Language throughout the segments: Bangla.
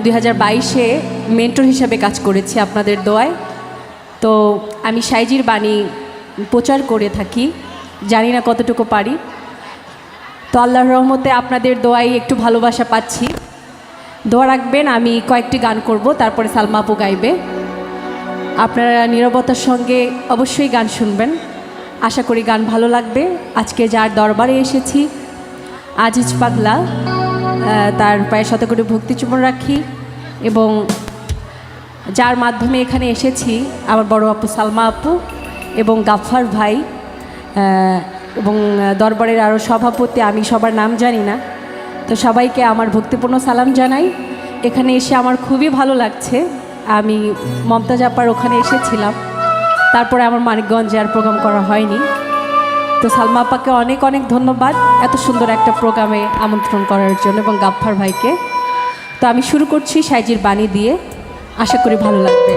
2022-এ মেন্টর হিসাবে কাজ করেছি আপনাদের দোয়ায়। তো আমি সাইজির বাণী প্রচার করে থাকি, জানি না কতটুকু পারি। তো আল্লাহর রহমতে আপনাদের দোয়ায় একটু ভালোবাসা পাচ্ছি। দোয়া রাখবেন, আমি কয়েকটি গান করব, তারপরে সালমা আপু গাইবে। আপনারা নীরবতার সঙ্গে অবশ্যই গান শুনবেন, আশা করি গান ভালো লাগবে। আজকে যার দরবারে এসেছি আজিজ পাগলা, তার পায়ে শত কোটি ভক্তি চুম্বন রাখি, এবং যার মাধ্যমে এখানে এসেছি আমার বড় আপু সালমা আপু এবং গাফফার ভাই, এবং দরবারের আরও সভাপতি, আমি সবার নাম জানি না, তো সবাইকে আমার ভক্তিপূর্ণ সালাম জানাই। এখানে এসে আমার খুবই ভালো লাগছে। আমি মমতাজ আপার ওখানে এসেছিলাম, তারপরে আমার মানিকগঞ্জে আর প্রোগ্রাম করা হয়নি। তো সালমা আপাকে অনেক অনেক ধন্যবাদ এত সুন্দর একটা প্রোগ্রামে আমন্ত্রণ করার জন্য, এবং গাফফার ভাইকে। তো আমি শুরু করছি সাইজির বাণী দিয়ে, আশা করি ভালো লাগবে।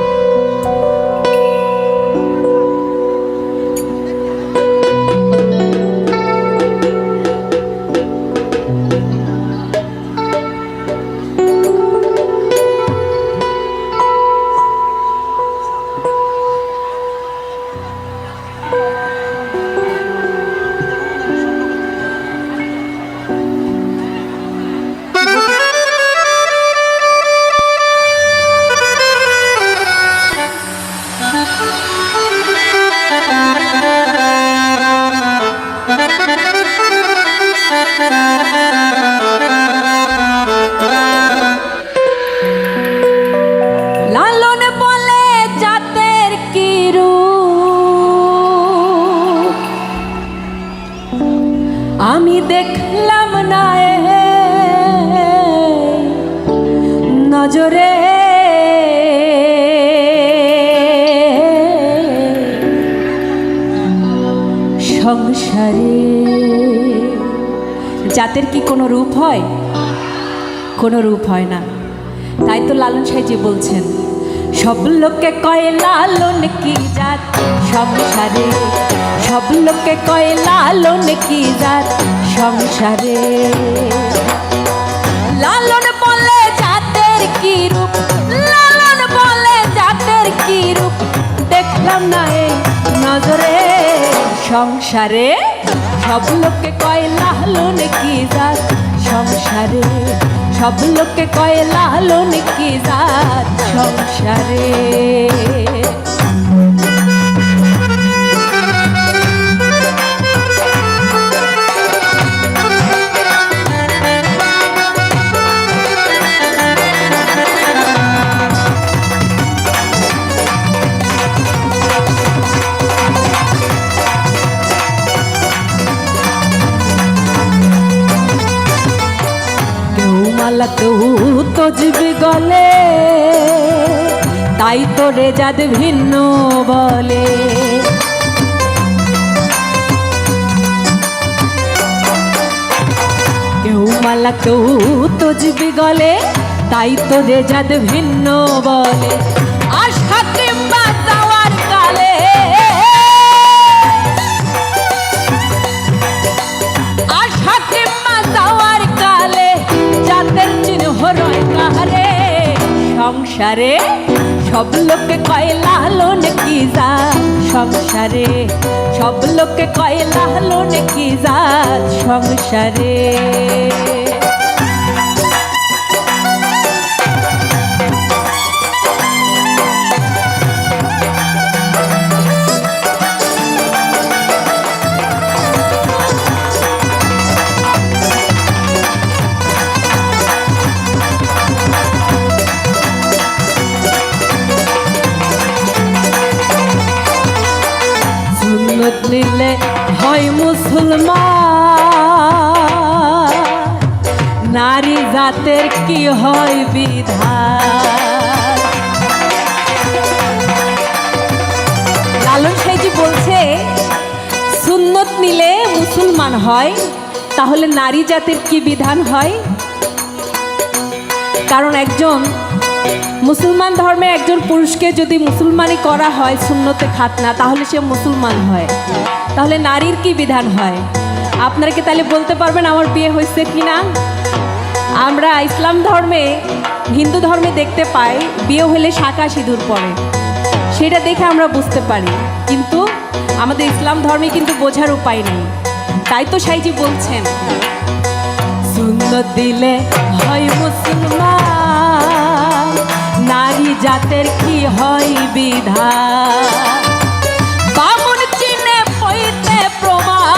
লালন বলে জাতের কি রূপ, আমি দেখলাম না নজরে, সংসারে জাতের কি কোনো রূপ হয়? কোনো রূপ হয় না। তাই তো লালন সাইজি বলছেন, সব লোকে কয় লালন কি জাত সংসারে, সব লোকে কয় লালন কি জাত সংসারে। লালন বলে জাতের কি রূপ, লালন বলে জাতের কি রূপ, দেখলাম না এই নজরে, সংসারে সব লোকে কয় লালন কি জাত সংসারে, সব লোকে কয় লালন কি জাত সংসারে। কেউ তজবি গলে, তাই তো রেজাদ ভিন্ন বলে। কেউ মালা কেউ তজবি গলে, তাই তো রেজাদ ভিন্ন বলে। আশা কিংবা যাওয়ার কালে, আশা কিংবা যাওয়ার কালে জাতের চিহ্ন রয় কাহারে, সংসারে সব লোকে কয় লালন কি জাত সংসারে, সব লোকে কয় লালন কি জাত সংসারে। সুন্নত নিলে হয় মুসলমান, নারী জাতের কি হয় বিধান। লালন সাইজি বলছে, সুন্নত নিলে মুসলমান হয়, তাহলে নারী জাতের কি বিধান হয়? কারণ একজন মুসলমান ধর্মে একজন পুরুষকে যদি মুসলমানি করা হয় সুন্নতে খাতনা, তাহলে সে মুসলমান হয়। তাহলে নারীর কি বিধান হয়? আপনারা কি তাহলে বলতে পারবেন আমার বিয়ে হয়েছে কি না? আমরা ইসলাম ধর্মে হিন্দু ধর্মে দেখতে পাই বিয়ে হলে শাঁখা সিঁদুর পরে, সেটা দেখে আমরা বুঝতে পারি, কিন্তু আমাদের ইসলাম ধর্মে কিন্তু বোঝার উপায় নেই। তাই তো সাইজি বলছেন, সুন্নত দিলে হয় মুসলমান, নারী জাতের কি হয় বিধান, বামুন চিনে পইতে প্রমাণ,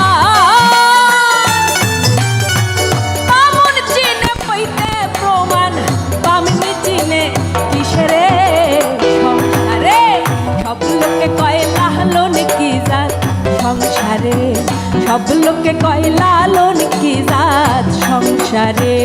বামুন চিনে পইতে প্রমাণ, বামনি চিনে কিসেরে সংসারে, সব লোকে কয় লালন কি জাত সংসারে, সব লোকে কয় লালন কি জাত সংসারে।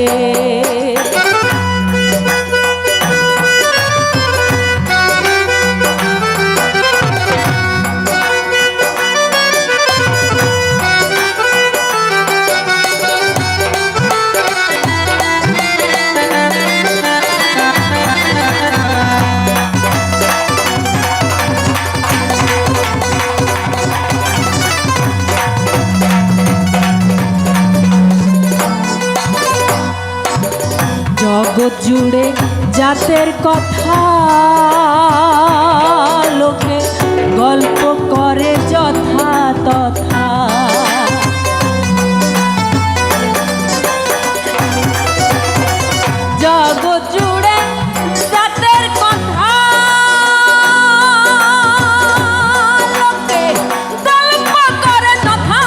জগৎ জুড়ে জাতের কথা লোকে গল্প করে যথা তথা, জগৎ জুড়ে জাতের কথা লোকে গল্প করে যথা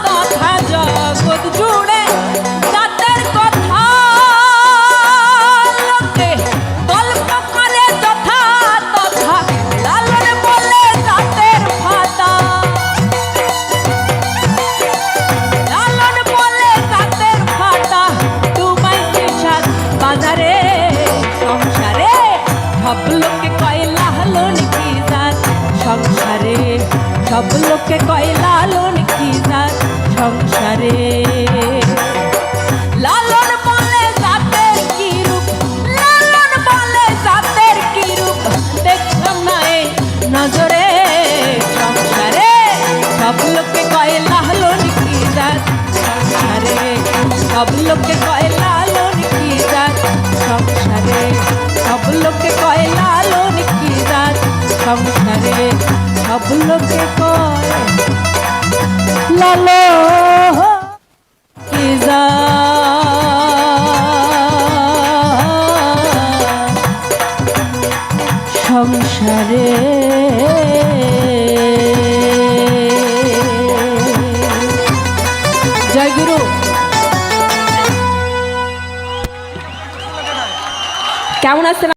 তথা, জগৎ জুড়ে জাতের কথা সব লোকে কয় লালন কি জাত সংসারে, সব লোকে কয় লালন কি জাত সংসারে। লালন বলে জাতের কি রূপ, লালন বলে জাতের কি রূপ, দেখলাম না এই নজরে সংসারে, সব লোকে কয় লালন কি জাত সংসারে, সব লোকে কয় লালন কি জাত সংসারে, সব লোকে কয় লালন কি জাত সংসারে, সব লোকে কয় লালন কি জাত সংসারে। জয় গুরু। কেমন আছেন?